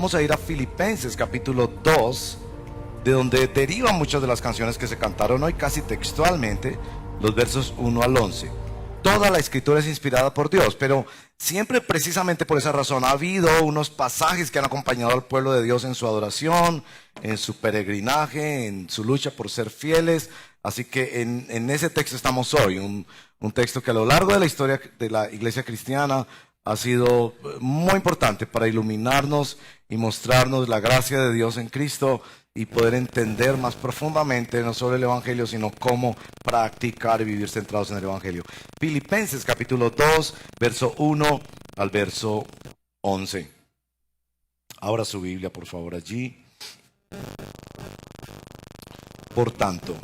vamos a ir a Filipenses capítulo 2, de donde derivan muchas de las canciones que se cantaron hoy, casi textualmente, los versos 1 al 11. Toda la escritura es inspirada por Dios, pero siempre precisamente por esa razón ha habido unos pasajes que han acompañado al pueblo de Dios en su adoración, en su peregrinaje, en su lucha por ser fieles. Así que en ese texto estamos hoy, un texto que a lo largo de la historia de la iglesia cristiana ha sido muy importante para iluminarnos y mostrarnos la gracia de Dios en Cristo y poder entender más profundamente no solo el Evangelio, sino cómo practicar y vivir centrados en el Evangelio. Filipenses capítulo 2, verso 1 al verso 11. Abra su Biblia, por favor, allí. Por tanto,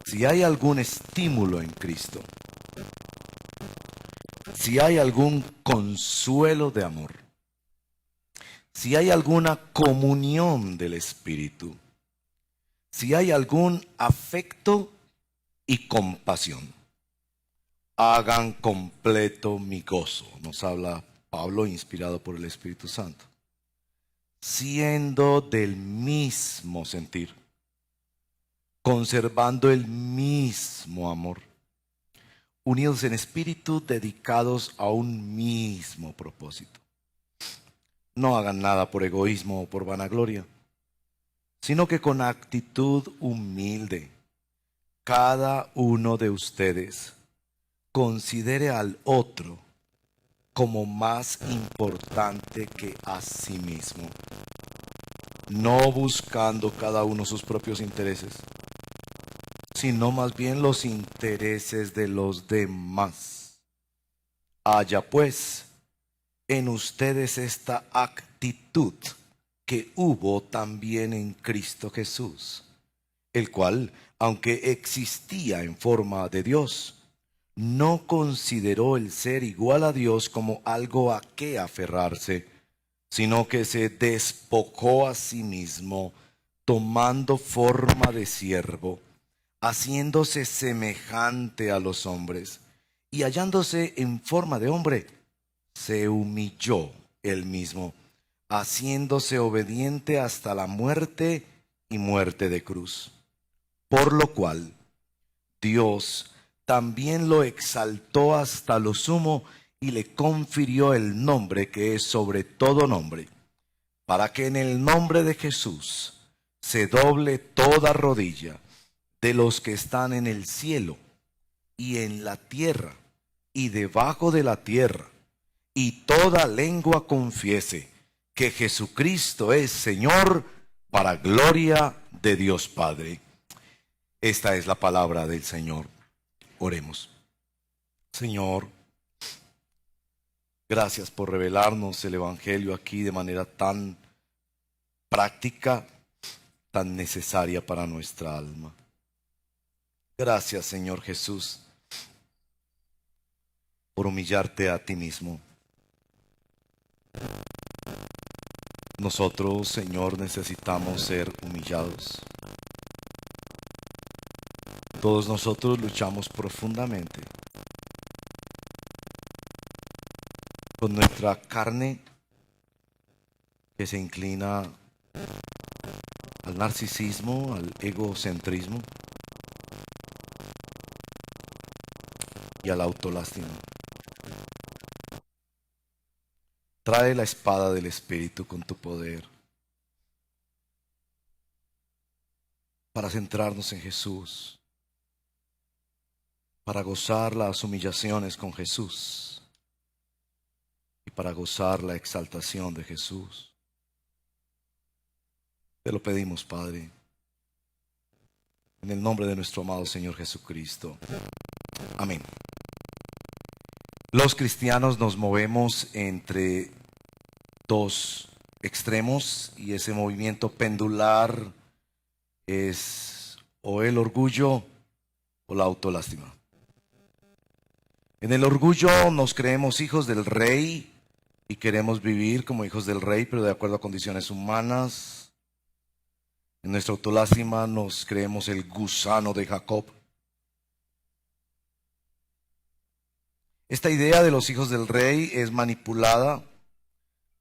si hay algún estímulo en Cristo, si hay algún consuelo de amor, si hay alguna comunión del Espíritu, si hay algún afecto y compasión, hagan completo mi gozo. Nos habla Pablo, inspirado por el Espíritu Santo. Siendo del mismo sentir, conservando el mismo amor, unidos en espíritu, dedicados a un mismo propósito. No hagan nada por egoísmo o por vanagloria, sino que con actitud humilde, cada uno de ustedes considere al otro como más importante que a sí mismo, no buscando cada uno sus propios intereses, sino más bien los intereses de los demás. Haya pues en ustedes esta actitud que hubo también en Cristo Jesús, el cual, aunque existía en forma de Dios, no consideró el ser igual a Dios como algo a qué aferrarse, sino que se despojó a sí mismo, tomando forma de siervo, haciéndose semejante a los hombres, y hallándose en forma de hombre, se humilló él mismo, haciéndose obediente hasta la muerte y muerte de cruz. Por lo cual Dios también lo exaltó hasta lo sumo y le confirió el nombre que es sobre todo nombre, para que en el nombre de Jesús se doble toda rodilla de los que están en el cielo y en la tierra y debajo de la tierra, y toda lengua confiese que Jesucristo es Señor, para gloria de Dios Padre. Esta es la palabra del Señor. Oremos. Señor, gracias por revelarnos el Evangelio aquí de manera tan práctica, tan necesaria para nuestra alma. Gracias, Señor Jesús, por humillarte a ti mismo. Nosotros, Señor, necesitamos ser humillados. Todos nosotros luchamos profundamente con nuestra carne que se inclina al narcisismo, al egocentrismo y a la autolástima. Trae la espada del Espíritu con tu poder para centrarnos en Jesús, para gozar las humillaciones con Jesús y para gozar la exaltación de Jesús. Te lo pedimos, Padre, en el nombre de nuestro amado Señor Jesucristo. Amén. Los cristianos nos movemos entre dos extremos y ese movimiento pendular es o el orgullo o la autolástima. En el orgullo nos creemos hijos del rey y queremos vivir como hijos del rey, pero de acuerdo a condiciones humanas. En nuestra autolástima nos creemos el gusano de Jacob. Esta idea de los hijos del rey es manipulada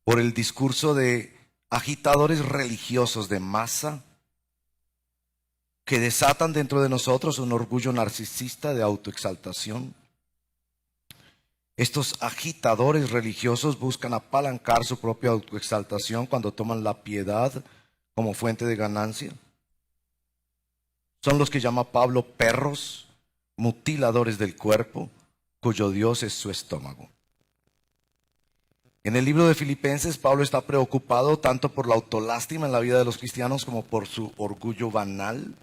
por el discurso de agitadores religiosos de masa que desatan dentro de nosotros un orgullo narcisista de autoexaltación. Estos agitadores religiosos buscan apalancar su propia autoexaltación cuando toman la piedad como fuente de ganancia. Son los que llama Pablo perros, mutiladores del cuerpo, cuyo Dios es su estómago. En el libro de Filipenses, Pablo está preocupado tanto por la autolástima en la vida de los cristianos como por su orgullo banal,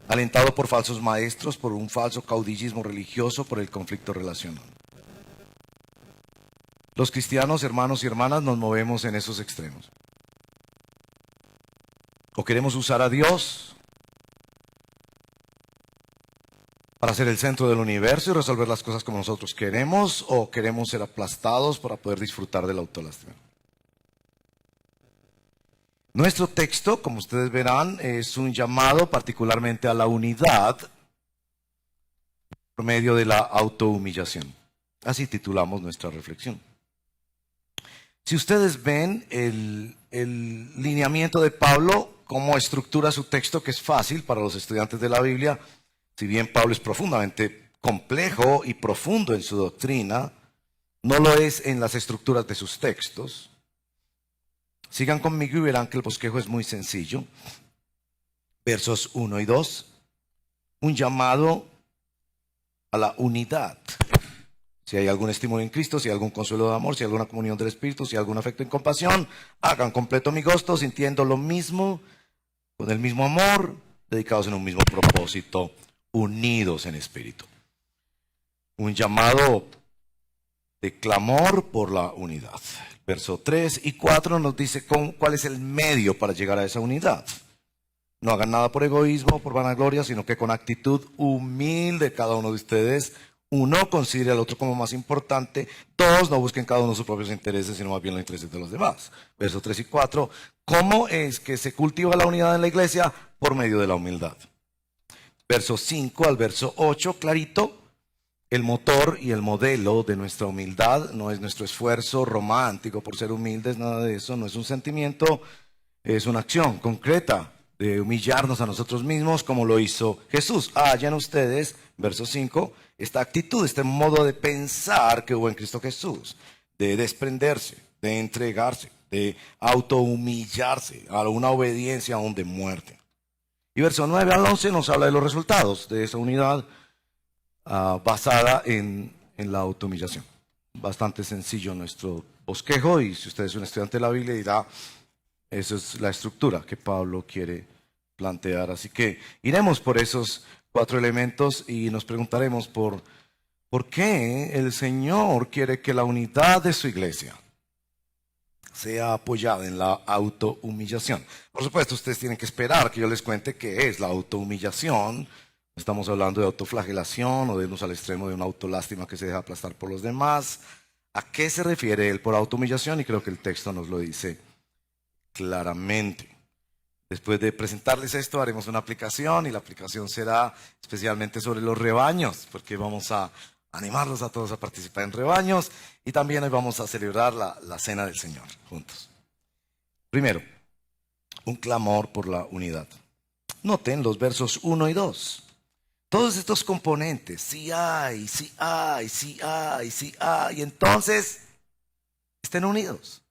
alentado por falsos maestros, por un falso caudillismo religioso, por el conflicto relacional. Los cristianos, hermanos y hermanas, nos movemos en esos extremos. O queremos usar a Dios para ser el centro del universo y resolver las cosas como nosotros queremos, o queremos ser aplastados para poder disfrutar del autolástima. Nuestro texto, como ustedes verán, es un llamado particularmente a la unidad por medio de la autohumillación. Así titulamos nuestra reflexión. Si ustedes ven el lineamiento de Pablo, cómo estructura su texto, que es fácil para los estudiantes de la Biblia, si bien Pablo es profundamente complejo y profundo en su doctrina, no lo es en las estructuras de sus textos. Sigan conmigo y verán que el bosquejo es muy sencillo. Versos 1 y 2, un llamado a la unidad. Si hay algún estímulo en Cristo, si hay algún consuelo de amor, si hay alguna comunión del Espíritu, si hay algún afecto en compasión, hagan completo mi gozo, sintiendo lo mismo, con el mismo amor, dedicados en un mismo propósito, unidos en espíritu. Un llamado de clamor por la unidad. Verso 3 y 4 nos dice cuál es el medio para llegar a esa unidad. No hagan nada por egoísmo o por vanagloria, sino que con actitud humilde cada uno de ustedes, uno considere al otro como más importante, dos, no busquen cada uno sus propios intereses, sino más bien los intereses de los demás. Versos 3 y 4, ¿cómo es que se cultiva la unidad en la iglesia? Por medio de la humildad. Verso 5 al verso 8, clarito, el motor y el modelo de nuestra humildad no es nuestro esfuerzo romántico por ser humildes, nada de eso, no es un sentimiento, es una acción concreta de humillarnos a nosotros mismos como lo hizo Jesús. Hayan ustedes, verso 5, esta actitud, este modo de pensar que hubo en Cristo Jesús, de desprenderse, de entregarse, de autohumillarse a una obediencia aún de muerte. Y verso 9 al 11 nos habla de los resultados de esa unidad basada en la autohumillación. Bastante sencillo nuestro bosquejo, y si usted es un estudiante de la Biblia dirá, esa es la estructura que Pablo quiere plantear. Así que iremos por esos 4 elementos y nos preguntaremos por qué el Señor quiere que la unidad de su iglesia sea apoyada en la autohumillación. Por supuesto, ustedes tienen que esperar que yo les cuente qué es la autohumillación. Estamos hablando de autoflagelación o de irnos al extremo de una autolástima que se deja aplastar por los demás. ¿A qué se refiere él por autohumillación? Y creo que el texto nos lo dice claramente. Después de presentarles esto, haremos una aplicación, y la aplicación será especialmente sobre los rebaños, porque vamos a animarlos a todos a participar en rebaños, y también hoy vamos a celebrar la Cena del Señor juntos. Primero, un clamor por la unidad. Noten los versos 1 y 2. Todos estos componentes, sí hay, sí hay, sí hay, sí hay, entonces estén unidos.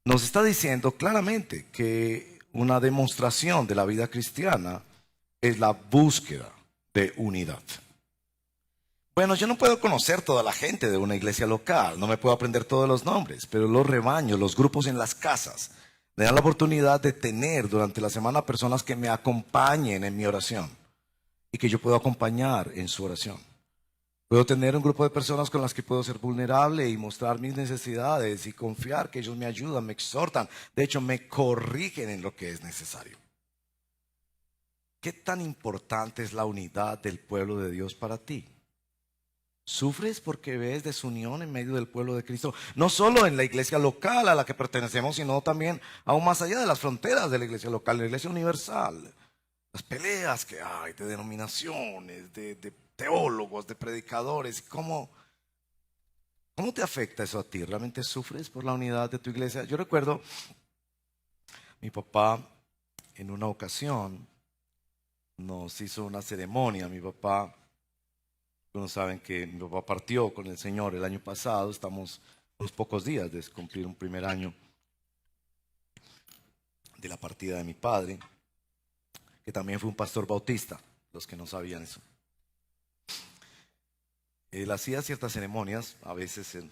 Nos está diciendo claramente que una demostración de la vida cristiana es la búsqueda de unidad. Bueno, yo no puedo conocer toda la gente de una iglesia local, no me puedo aprender todos los nombres, pero los rebaños, los grupos en las casas, me dan la oportunidad de tener durante la semana personas que me acompañen en mi oración y que yo puedo acompañar en su oración. Puedo tener un grupo de personas con las que puedo ser vulnerable y mostrar mis necesidades y confiar que ellos me ayudan, me exhortan, de hecho me corrigen en lo que es necesario. ¿Qué tan importante es la unidad del pueblo de Dios para ti? ¿Sufres porque ves desunión en medio del pueblo de Cristo? No solo en la iglesia local a la que pertenecemos, sino también aún más allá de las fronteras de la iglesia local, la iglesia universal. Las peleas que hay de denominaciones, de teólogos, de predicadores, cómo ¿Cómo te afecta eso a ti? ¿Realmente sufres por la unidad de tu iglesia? Yo recuerdo mi papá en una ocasión nos hizo una ceremonia. Mi papá, algunos saben que mi papá partió con el Señor el año pasado. Estamos unos pocos días de cumplir un primer año de la partida de mi padre, que también fue un pastor bautista, los que no sabían eso. Él hacía ciertas ceremonias, a veces en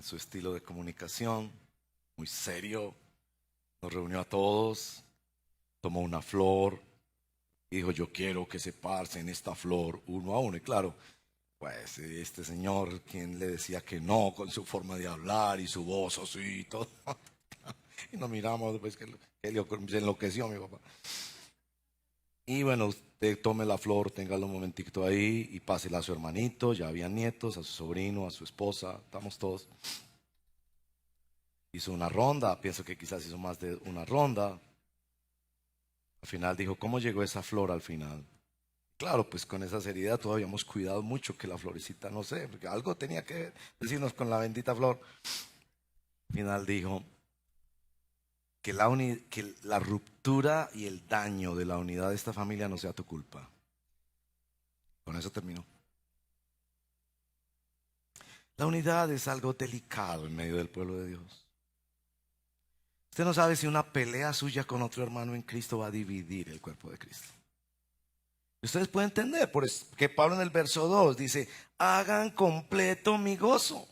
su estilo de comunicación, muy serio. Nos reunió a todos, tomó una flor y dijo: yo quiero que se parsen esta flor uno a uno. Y claro, pues este señor, quien le decía que no, con su forma de hablar y su voz así y todo. Y nos miramos, pues que se enloqueció mi papá. Y bueno, usted tome la flor, téngalo un momentito ahí y pásela a su hermanito. Ya habían nietos, a su sobrino, a su esposa, estamos todos. Hizo una ronda, pienso que quizás hizo más de una ronda. Al final dijo: ¿cómo llegó esa flor al final? Claro, pues con esa seriedad todavía hemos cuidado mucho que la florecita, no sé, porque algo tenía que decirnos con la bendita flor. Al final dijo que la ruptura y el daño de la unidad de esta familia no sea tu culpa. Con eso terminó. La unidad es algo delicado en medio del pueblo de Dios. Usted no sabe si una pelea suya con otro hermano en Cristo va a dividir el cuerpo de Cristo. Ustedes pueden entender, por eso que Pablo en el verso 2 dice: hagan completo mi gozo.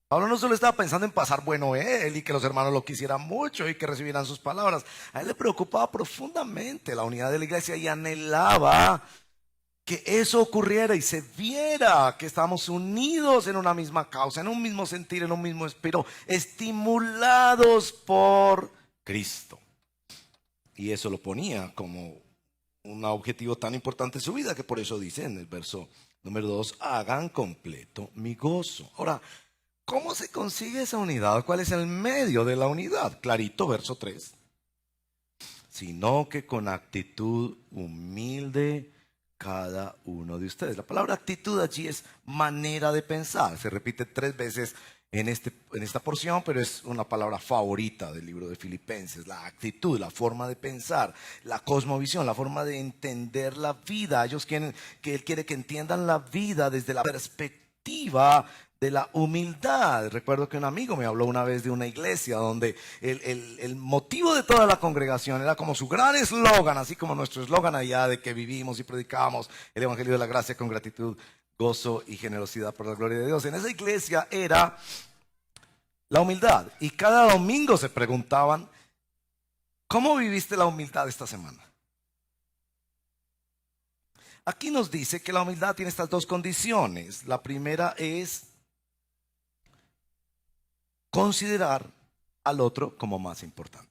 Pablo no solo estaba pensando en pasar bueno él y que los hermanos lo quisieran mucho y que recibieran sus palabras. A él le preocupaba profundamente la unidad de la iglesia y anhelaba que eso ocurriera y se viera que estamos unidos en una misma causa, en un mismo sentir, en un mismo espíritu, estimulados por Cristo. Y eso lo ponía como un objetivo tan importante en su vida, que por eso dice en el verso número 2: hagan completo mi gozo. Ahora, ¿cómo se consigue esa unidad? ¿Cuál es el medio de la unidad? Clarito, verso 3. Sino que con actitud humilde cada uno de ustedes. La palabra actitud allí es manera de pensar. Se repite 3 veces en esta porción, pero es una palabra favorita del libro de Filipenses. La actitud, la forma de pensar, la cosmovisión, la forma de entender la vida. Ellos quieren que Él quiere que entiendan la vida desde la perspectiva de la humildad. Recuerdo que un amigo me habló una vez de una iglesia donde el motivo de toda la congregación era como su gran eslogan, así como nuestro eslogan allá de que vivimos y predicamos el evangelio de la gracia con gratitud, gozo y generosidad por la gloria de Dios. En esa iglesia era la humildad, y cada domingo se preguntaban: ¿cómo viviste la humildad esta semana? Aquí nos dice que la humildad tiene estas 2 condiciones. La primera es considerar al otro como más importante.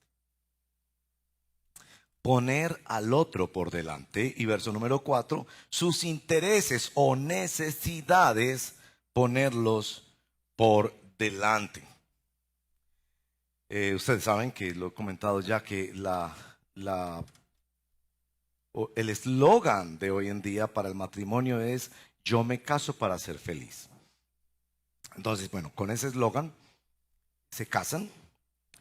Poner al otro por delante. Y verso número 4, sus intereses o necesidades, ponerlos por delante. Ustedes saben que lo he comentado ya, que el eslogan de hoy en día para el matrimonio es: yo me caso para ser feliz. Entonces, bueno, con ese eslogan se casan,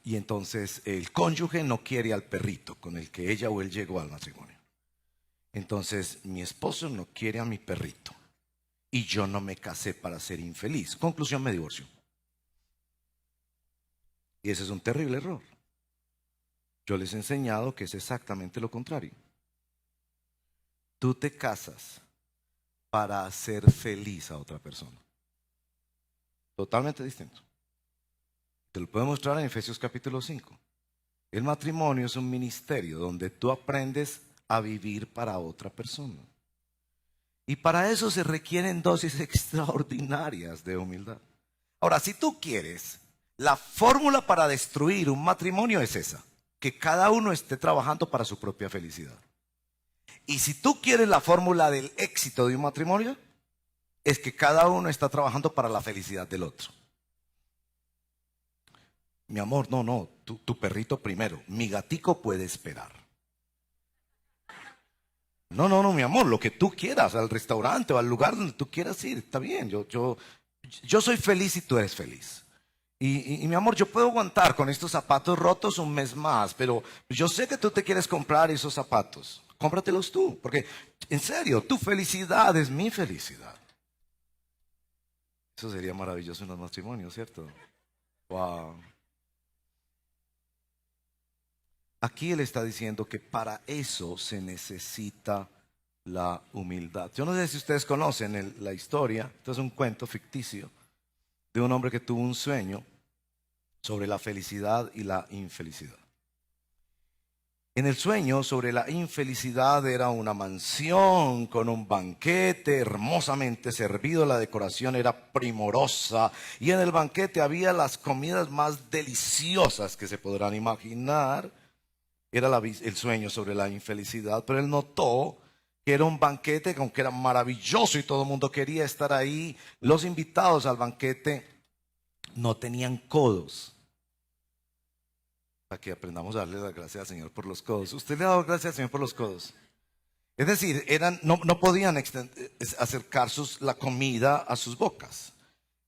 y entonces el cónyuge no quiere al perrito con el que ella o él llegó al matrimonio. Entonces, mi esposo no quiere a mi perrito y yo no me casé para ser infeliz. Conclusión: me divorcio. Y ese es un terrible error. Yo les he enseñado que es exactamente lo contrario. Tú te casas para hacer feliz a otra persona. Totalmente distinto. Te lo puedo mostrar en Efesios capítulo 5. El matrimonio es un ministerio donde tú aprendes a vivir para otra persona. Y para eso se requieren dosis extraordinarias de humildad. Ahora, si tú quieres, la fórmula para destruir un matrimonio es esa: que cada uno esté trabajando para su propia felicidad. Y si tú quieres la fórmula del éxito de un matrimonio, es que cada uno está trabajando para la felicidad del otro. Mi amor, no, tu perrito primero. Mi gatico puede esperar. No, mi amor, lo que tú quieras, al restaurante o al lugar donde tú quieras ir, está bien. Yo yo soy feliz y tú eres feliz. Y mi amor, yo puedo aguantar con estos zapatos rotos un mes más, pero yo sé que tú te quieres comprar esos zapatos. Cómpratelos tú, porque en serio, tu felicidad es mi felicidad. Eso sería maravilloso en los matrimonios, ¿cierto? Wow. Aquí él está diciendo que para eso se necesita la humildad. Yo no sé si ustedes conocen la historia, esto es un cuento ficticio de un hombre que tuvo un sueño sobre la felicidad y la infelicidad. En el sueño sobre la infelicidad era una mansión con un banquete hermosamente servido, la decoración era primorosa y en el banquete había las comidas más deliciosas que se podrán imaginar. Era el sueño sobre la infelicidad, pero él notó que era un banquete que aunque era maravilloso y todo el mundo quería estar ahí, los invitados al banquete no tenían codos. Para que aprendamos a darle las gracias al Señor por los codos. ¿Usted le ha dado gracias al Señor por los codos? Es decir, no podían acercar la comida a sus bocas.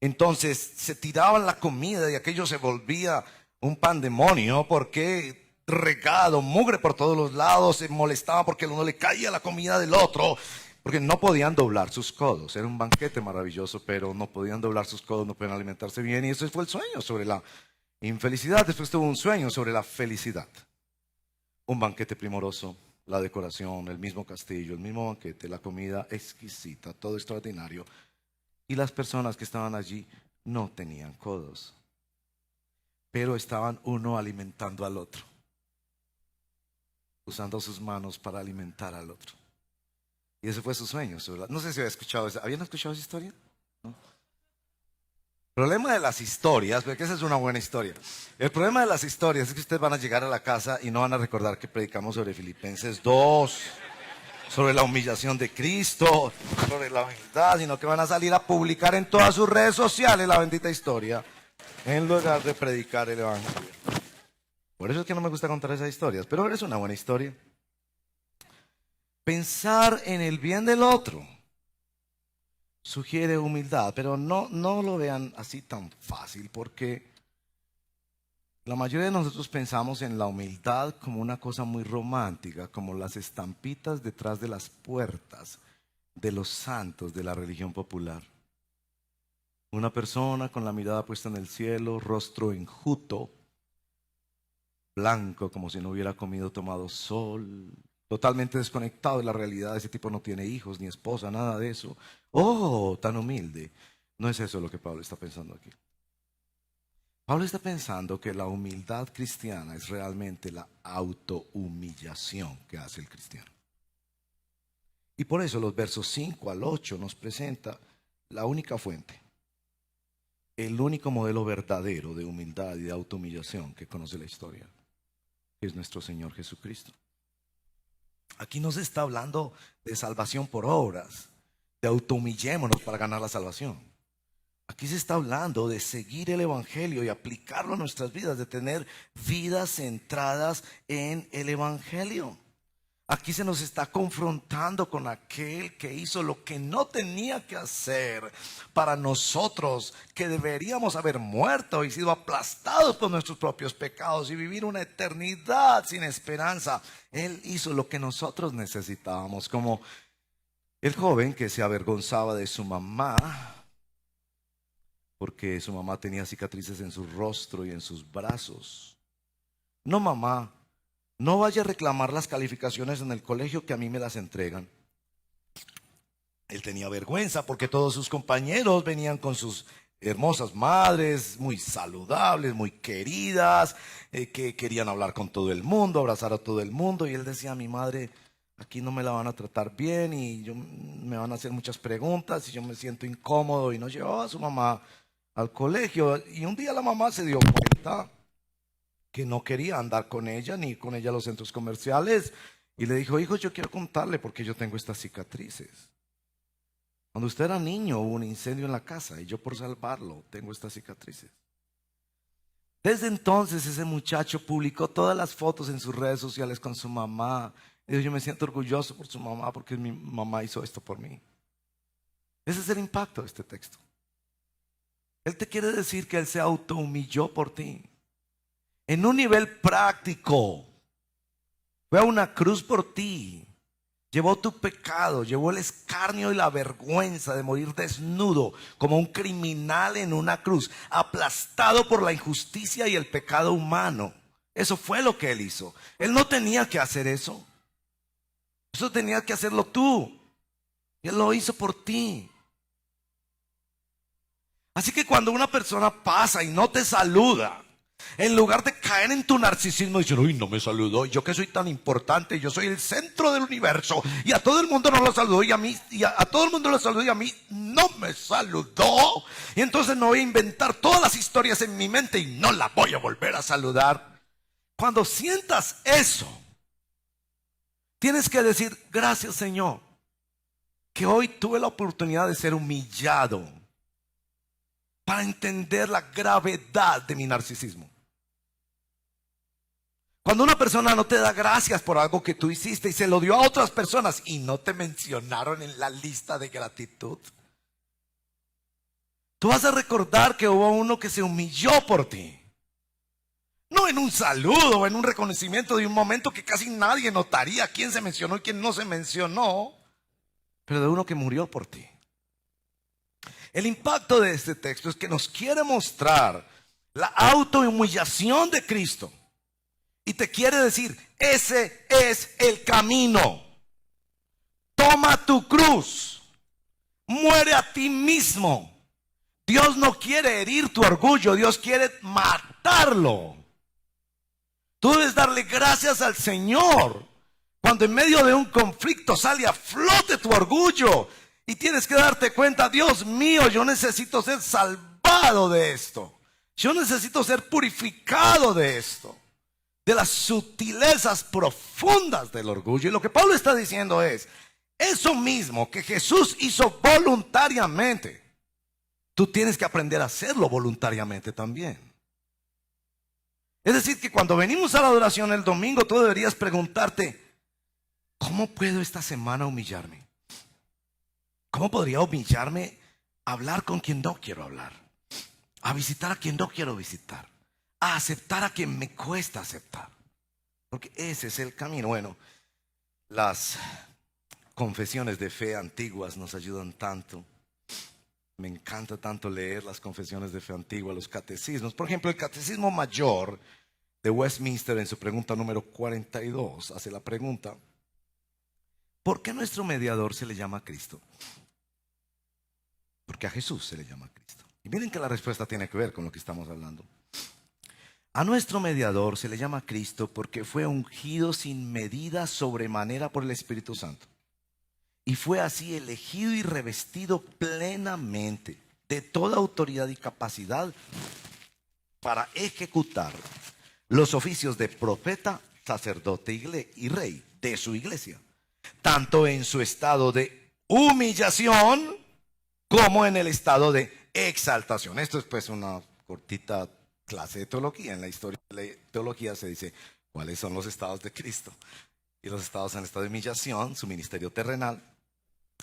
Entonces se tiraban la comida y aquello se volvía un pandemonio porque regado, mugre por todos los lados, se molestaba porque uno le caía la comida del otro, porque no podían doblar sus codos. Era un banquete maravilloso, pero no podían doblar sus codos, no podían alimentarse bien y eso fue el sueño sobre la infelicidad. Después tuvo un sueño sobre la felicidad. Un banquete primoroso, la decoración, el mismo castillo, el mismo banquete, la comida exquisita, todo extraordinario. Y las personas que estaban allí no tenían codos, pero estaban uno alimentando al otro, usando sus manos para alimentar al otro. Y ese fue su sueño. No sé si habían escuchado esa. ¿Habían escuchado esa historia? ¿No? El problema de las historias, porque esa es una buena historia. El problema de las historias es que ustedes van a llegar a la casa y no van a recordar que predicamos sobre Filipenses 2, sobre la humillación de Cristo, sobre la humildad, sino que van a salir a publicar en todas sus redes sociales la bendita historia, en lugar de predicar el Evangelio. Por eso es que no me gusta contar esas historias, pero es una buena historia. Pensar en el bien del otro sugiere humildad, pero no lo vean así tan fácil, porque la mayoría de nosotros pensamos en la humildad como una cosa muy romántica, como las estampitas detrás de las puertas de los santos de la religión popular. Una persona con la mirada puesta en el cielo, rostro enjuto, blanco como si no hubiera comido o tomado sol, totalmente desconectado de la realidad. Ese tipo no tiene hijos ni esposa, nada de eso. Oh, tan humilde. No es eso lo que Pablo está pensando aquí. Pablo está pensando que la humildad cristiana es realmente la autohumillación que hace el cristiano. Y por eso los versos 5 al 8 nos presenta la única fuente, el único modelo verdadero de humildad y de autohumillación que conoce la historia, que es nuestro Señor Jesucristo. Aquí no se está hablando de salvación por obras, de autohumillémonos para ganar la salvación. Aquí se está hablando de seguir el Evangelio y aplicarlo a nuestras vidas, de tener vidas centradas en el Evangelio. Aquí se nos está confrontando con aquel que hizo lo que no tenía que hacer para nosotros, que deberíamos haber muerto y sido aplastados por nuestros propios pecados y vivir una eternidad sin esperanza. Él hizo lo que nosotros necesitábamos, como el joven que se avergonzaba de su mamá, porque su mamá tenía cicatrices en su rostro y en sus brazos. No, mamá, no vaya a reclamar las calificaciones en el colegio que a mí me las entregan. Él tenía vergüenza porque todos sus compañeros venían con sus hermosas madres, muy saludables, muy queridas, que querían hablar con todo el mundo, abrazar a todo el mundo. Y él decía: mi madre, aquí no me la van a tratar bien y me van a hacer muchas preguntas y yo me siento incómodo. Y no llevaba a su mamá al colegio. Y un día la mamá se dio cuenta que no quería andar con ella ni con ella a los centros comerciales, y le dijo: hijo, yo quiero contarle porque yo tengo estas cicatrices. Cuando usted era niño hubo un incendio en la casa y yo, por salvarlo, tengo estas cicatrices. Desde entonces ese muchacho publicó todas las fotos en sus redes sociales con su mamá. Y dijo: yo me siento orgulloso por su mamá porque mi mamá hizo esto por mí. Ese es el impacto de este texto. Él te quiere decir que Él se autohumilló por ti. En un nivel práctico. Fue a una cruz por ti. Llevó tu pecado, llevó el escarnio y la vergüenza de morir desnudo como un criminal en una cruz, aplastado por la injusticia y el pecado humano. Eso fue lo que Él hizo. Él no tenía que hacer eso. Eso tenías que hacerlo tú. Y Él lo hizo por ti. Así que cuando una persona pasa y no te saluda, en lugar de caer en tu narcisismo y decir, uy, no me saludó, yo que soy tan importante, yo soy el centro del universo, y a todo el mundo no lo saludó, y a mí, a todo el mundo lo saludó, y a mí no me saludó, y entonces no voy a inventar todas las historias en mi mente y no la voy a volver a saludar. Cuando sientas eso, tienes que decir, gracias Señor, que hoy tuve la oportunidad de ser humillado para entender la gravedad de mi narcisismo. Cuando una persona no te da gracias por algo que tú hiciste y se lo dio a otras personas y no te mencionaron en la lista de gratitud, tú vas a recordar que hubo uno que se humilló por ti. No en un saludo o en un reconocimiento de un momento que casi nadie notaría quién se mencionó y quién no se mencionó, pero de uno que murió por ti. El impacto de este texto es que nos quiere mostrar la autohumillación de Cristo. Y te quiere decir, ese es el camino. Toma tu cruz. Muere a ti mismo. Dios no quiere herir tu orgullo, Dios quiere matarlo. Tú debes darle gracias al Señor cuando en medio de un conflicto sale a flote tu orgullo y tienes que darte cuenta, Dios mío, yo necesito ser salvado de esto. Yo necesito ser purificado de esto, de las sutilezas profundas del orgullo. Y lo que Pablo está diciendo es, eso mismo que Jesús hizo voluntariamente, tú tienes que aprender a hacerlo voluntariamente también. Es decir, que cuando venimos a la adoración el domingo, tú deberías preguntarte, ¿cómo puedo esta semana humillarme? ¿Cómo podría humillarme a hablar con quien no quiero hablar? A visitar a quien no quiero visitar. A aceptar a quien me cuesta aceptar. Porque ese es el camino. Bueno, las confesiones de fe antiguas nos ayudan tanto. Me encanta tanto leer las confesiones de fe antiguas, los catecismos. Por ejemplo, el Catecismo Mayor de Westminster, en su pregunta número 42, hace la pregunta, ¿por qué nuestro mediador se le llama Cristo? Porque a Jesús se le llama Cristo. Y miren que la respuesta tiene que ver con lo que estamos hablando. A nuestro mediador se le llama Cristo porque fue ungido sin medida sobremanera por el Espíritu Santo. Y fue así elegido y revestido plenamente de toda autoridad y capacidad para ejecutar los oficios de profeta, sacerdote y rey de su iglesia, tanto en su estado de humillación como en el estado de exaltación. Esto es pues una cortita clase de teología. En la historia de la teología se dice cuáles son los estados de Cristo. Y los estados en el estado de humillación, su ministerio terrenal,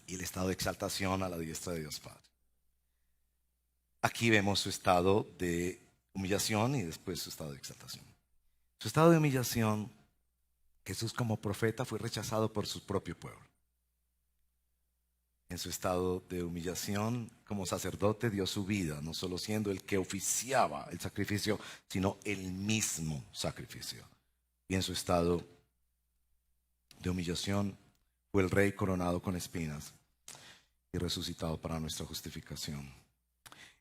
y el estado de exaltación a la diestra de Dios Padre. Aquí vemos su estado de humillación y después su estado de exaltación. Su estado de humillación, Jesús como profeta fue rechazado por su propio pueblo. En su estado de humillación, como sacerdote, dio su vida, no solo siendo el que oficiaba el sacrificio, sino el mismo sacrificio. Y en su estado de humillación, fue el rey coronado con espinas y resucitado para nuestra justificación.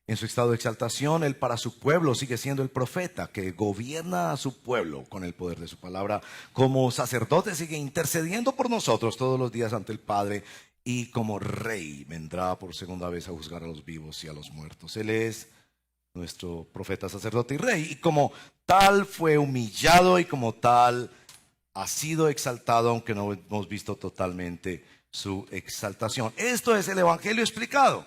En su estado de exaltación, él para su pueblo sigue siendo el profeta que gobierna a su pueblo con el poder de su palabra. Como sacerdote sigue intercediendo por nosotros todos los días ante el Padre, y como rey vendrá por segunda vez a juzgar a los vivos y a los muertos. Él es nuestro profeta, sacerdote y rey, y como tal fue humillado y como tal ha sido exaltado, aunque no hemos visto totalmente su exaltación. Esto es el Evangelio explicado.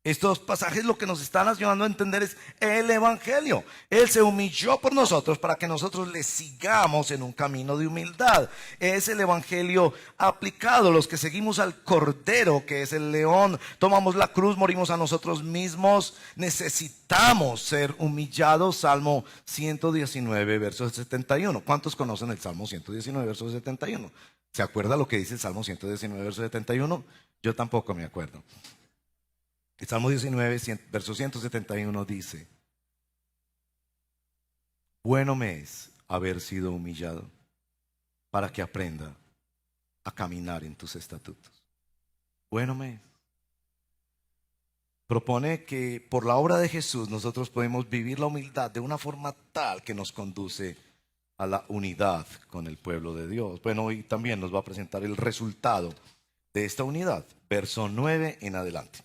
Estos pasajes lo que nos están ayudando a entender es el Evangelio. Él se humilló por nosotros para que nosotros le sigamos en un camino de humildad. Es el Evangelio aplicado. Los que seguimos al Cordero, que es el león, tomamos la cruz, morimos a nosotros mismos. Necesitamos ser humillados. Salmo 119, verso 71. ¿Cuántos conocen el Salmo 119, verso 71? ¿Se acuerda lo que dice el Salmo 119, verso 71? Yo tampoco me acuerdo. El Salmo 19, verso 171 dice: bueno me es haber sido humillado para que aprenda a caminar en tus estatutos. Bueno me es. Propone que por la obra de Jesús nosotros podemos vivir la humildad de una forma tal que nos conduce a la unidad con el pueblo de Dios. Bueno, y también nos va a presentar el resultado de esta unidad, verso 9 en adelante.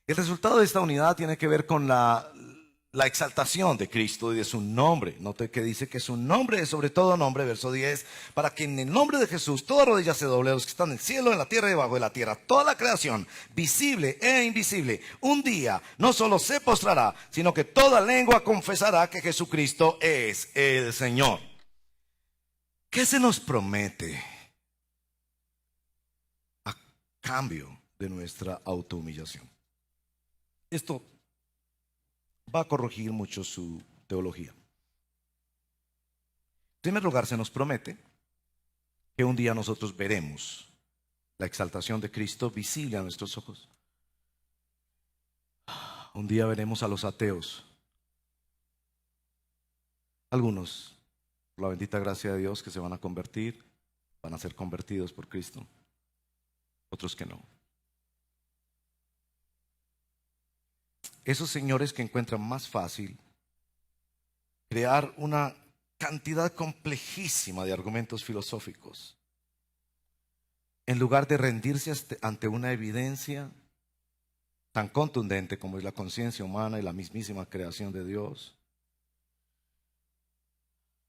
El resultado de esta unidad tiene que ver con la exaltación de Cristo y de su nombre. Note que dice que su nombre es sobre todo nombre, verso 10, para que en el nombre de Jesús toda rodilla se doble, los que están en el cielo, en la tierra y debajo de la tierra, toda la creación, visible e invisible, un día no solo se postrará, sino que toda lengua confesará que Jesucristo es el Señor. ¿Qué se nos promete a cambio de nuestra autohumillación? Esto va a corregir mucho su teología. En primer lugar, se nos promete que un día nosotros veremos la exaltación de Cristo visible a nuestros ojos. Un día veremos a los ateos. Algunos, por la bendita gracia de Dios, que se van a convertir, van a ser convertidos por Cristo. Otros que no. Esos señores que encuentran más fácil crear una cantidad complejísima de argumentos filosóficos, en lugar de rendirse ante una evidencia tan contundente como es la conciencia humana y la mismísima creación de Dios,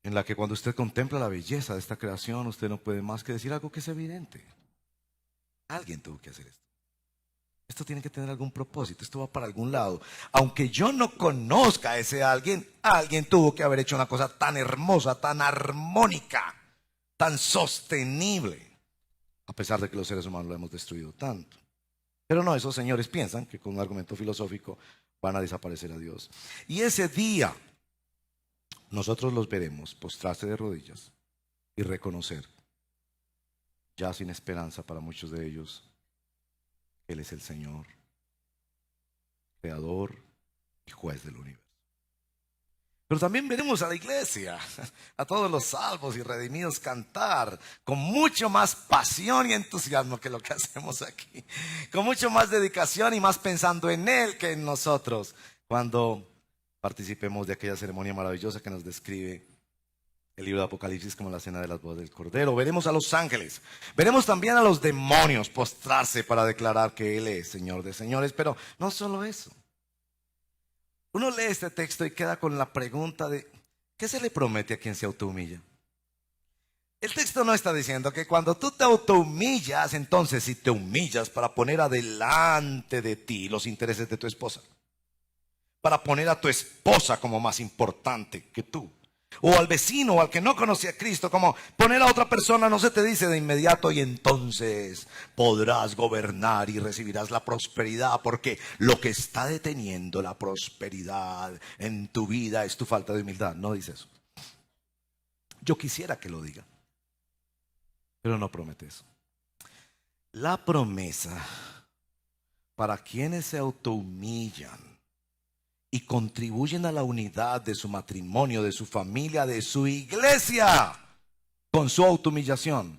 en la que cuando usted contempla la belleza de esta creación, usted no puede más que decir algo que es evidente. Alguien tuvo que hacer esto. Esto tiene que tener algún propósito, esto va para algún lado. Aunque yo no conozca a ese alguien, alguien tuvo que haber hecho una cosa tan hermosa, tan armónica, tan sostenible, a pesar de que los seres humanos lo hemos destruido tanto. Pero no, esos señores piensan que con un argumento filosófico van a desaparecer a Dios. Y ese día nosotros los veremos postrarse de rodillas y reconocer, ya sin esperanza para muchos de ellos, Él es el Señor, creador y juez del universo. Pero también veremos a la iglesia, a todos los salvos y redimidos cantar con mucho más pasión y entusiasmo que lo que hacemos aquí, con mucho más dedicación y más pensando en Él que en nosotros, cuando participemos de aquella ceremonia maravillosa que nos describe el libro de Apocalipsis como la cena de las bodas del Cordero. Veremos a los ángeles, veremos también a los demonios postrarse para declarar que Él es Señor de señores. Pero no solo eso. Uno lee este texto y queda con la pregunta de ¿qué se le promete a quien se autohumilla? El texto no está diciendo que cuando tú te autohumillas, entonces si te humillas para poner adelante de ti los intereses de tu esposa, para poner a tu esposa como más importante que tú, o al vecino o al que no conocía a Cristo, como poner a otra persona, no se te dice de inmediato y entonces podrás gobernar y recibirás la prosperidad, porque lo que está deteniendo la prosperidad en tu vida es tu falta de humildad. No dice eso. Yo quisiera que lo diga, pero no promete eso. La promesa para quienes se autohumillan y contribuyen a la unidad de su matrimonio, de su familia, de su iglesia, con su autohumillación,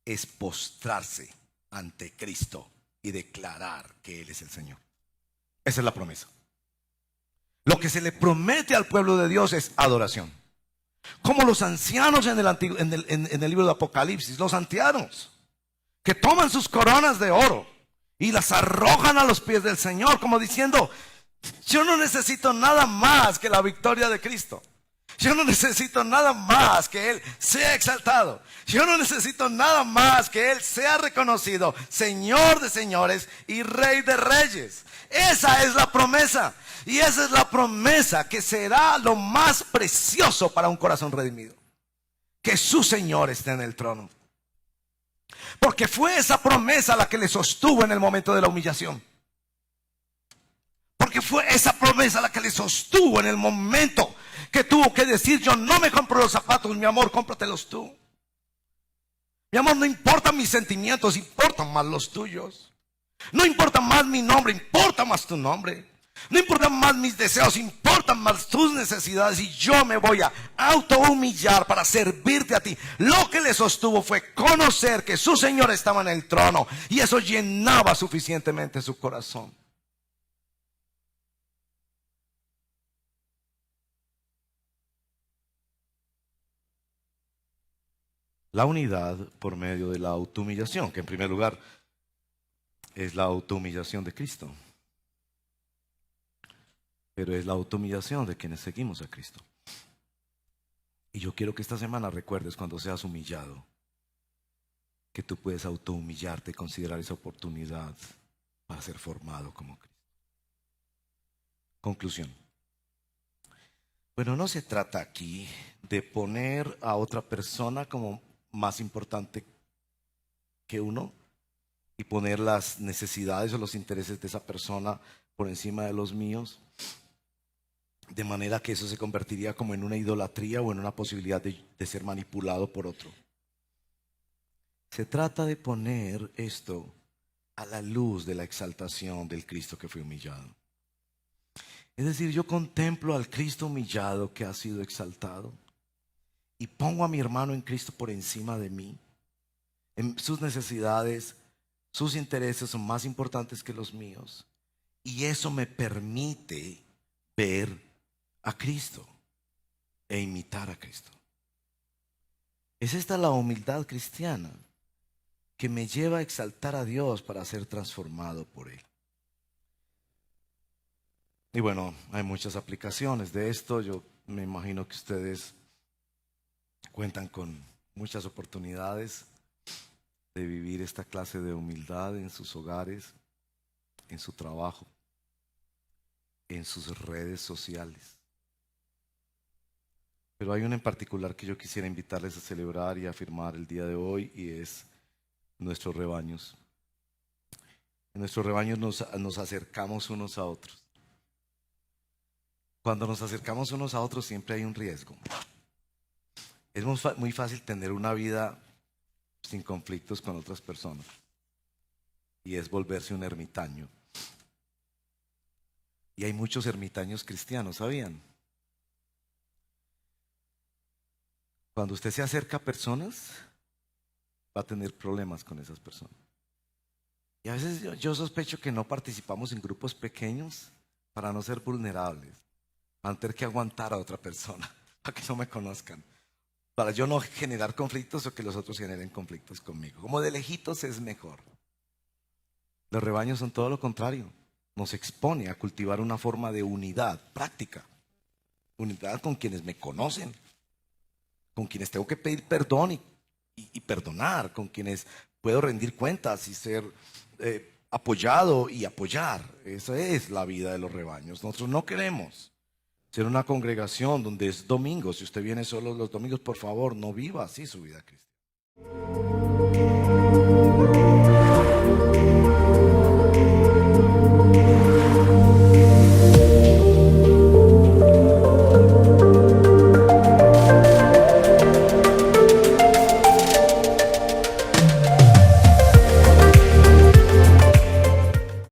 es postrarse ante Cristo y declarar que Él es el Señor. Esa es la promesa. Lo que se le promete al pueblo de Dios es adoración. Como los ancianos en el libro de Apocalipsis, los ancianos que toman sus coronas de oro y las arrojan a los pies del Señor, como diciendo: yo no necesito nada más que la victoria de Cristo. Yo no necesito nada más que Él sea exaltado. Yo no necesito nada más que Él sea reconocido Señor de señores y Rey de reyes. Esa es la promesa. Y esa es la promesa que será lo más precioso para un corazón redimido. Que su Señor esté en el trono. Porque fue esa promesa la que le sostuvo en el momento de la humillación. Porque fue esa promesa la que le sostuvo en el momento que tuvo que decir: yo no me compro los zapatos, mi amor, cómpratelos tú. Mi amor, no importan mis sentimientos, importan más los tuyos. No importa más mi nombre, importa más tu nombre. No importan más mis deseos, importan más tus necesidades. Y yo me voy a autohumillar para servirte a ti. Lo que le sostuvo fue conocer que su Señor estaba en el trono. Y eso llenaba suficientemente su corazón. La unidad por medio de la autohumillación, que en primer lugar es la autohumillación de Cristo. Pero es la autohumillación de quienes seguimos a Cristo. Y yo quiero que esta semana recuerdes, cuando seas humillado, que tú puedes autohumillarte y considerar esa oportunidad para ser formado como Cristo. Conclusión. Bueno, no se trata aquí de poner a otra persona como más importante que uno y poner las necesidades o los intereses de esa persona por encima de los míos, de manera que eso se convertiría como en una idolatría o en una posibilidad de ser manipulado por otro. Se trata de poner esto a la luz de la exaltación del Cristo que fue humillado. Es decir, yo contemplo al Cristo humillado que ha sido exaltado y pongo a mi hermano en Cristo por encima de mí. En sus necesidades, sus intereses son más importantes que los míos. Y eso me permite ver a Cristo e imitar a Cristo. Es esta la humildad cristiana que me lleva a exaltar a Dios para ser transformado por Él. Y bueno, hay muchas aplicaciones de esto. Yo me imagino que ustedes cuentan con muchas oportunidades de vivir esta clase de humildad en sus hogares, en su trabajo, en sus redes sociales. Pero hay una en particular que yo quisiera invitarles a celebrar y a afirmar el día de hoy, y es nuestros rebaños. En nuestros rebaños nos acercamos unos a otros. Cuando nos acercamos unos a otros siempre hay un riesgo. Es muy fácil tener una vida sin conflictos con otras personas, y es volverse un ermitaño. Y hay muchos ermitaños cristianos, ¿sabían? Cuando usted se acerca a personas, va a tener problemas con esas personas. Y a veces yo sospecho que no participamos en grupos pequeños para no ser vulnerables, para no tener que aguantar a otra persona, para que no me conozcan, para yo no generar conflictos o que los otros generen conflictos conmigo. Como de lejitos es mejor. Los rebaños son todo lo contrario. Nos expone a cultivar una forma de unidad práctica. Unidad con quienes me conocen, con quienes tengo que pedir perdón y perdonar, con quienes puedo rendir cuentas y ser apoyado y apoyar. Esa es la vida de los rebaños. Nosotros no queremos ser una congregación donde es domingo. Si usted viene solo los domingos, por favor, no viva así su vida cristiana.